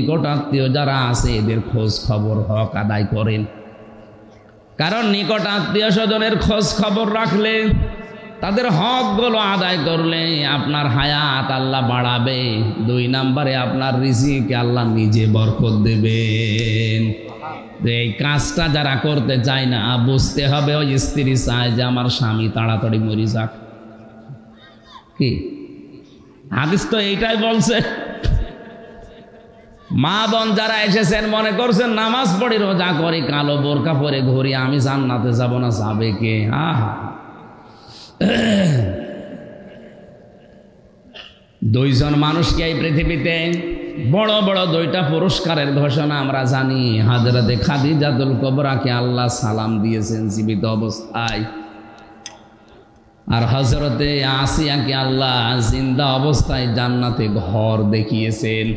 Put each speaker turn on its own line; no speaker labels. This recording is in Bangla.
নিকট আত্মীয় যারা আছে এদের খোঁজ খবর হক আদায় করেন, কারণ নিকট আত্মীয় স্বজনের খোঁজ খবর রাখলে, তাদের হকগুলো আদায় করলে আপনার হায়াত আল্লাহ বাড়াবে। 2 নম্বরে আপনার রিজিকে আল্লাহ নিজে বরকত দেবেন। এই কাজটা যারা করতে চায় না, বুঝতে হবে ওই স্ত্রী চায় যে আমার স্বামী তাড়াতাড়ি মরে যাক। কি হাদিস তো এইটাই বলছে। মা বোন যারা এসেছেন মনে করছেন নামাজ পড়ি রোজা করি কালো বোরকা পরে ঘুরি, আমি জান্নাতে যাব না, যাবে কে? আহা, 2 জন মানুষকে এই পৃথিবীতে বড় বড় 2টা পুরস্কারের ঘোষণা আমরা জানি। হযরতে খাদিজাতুল কুবরাকে আল্লাহ সালাম দিয়েছেন জীবিত অবস্থায়, আর হযরতে আসিয়াকে আল্লাহ জিন্দা অবস্থায় জান্নাতে ঘর দেখিয়েছেন।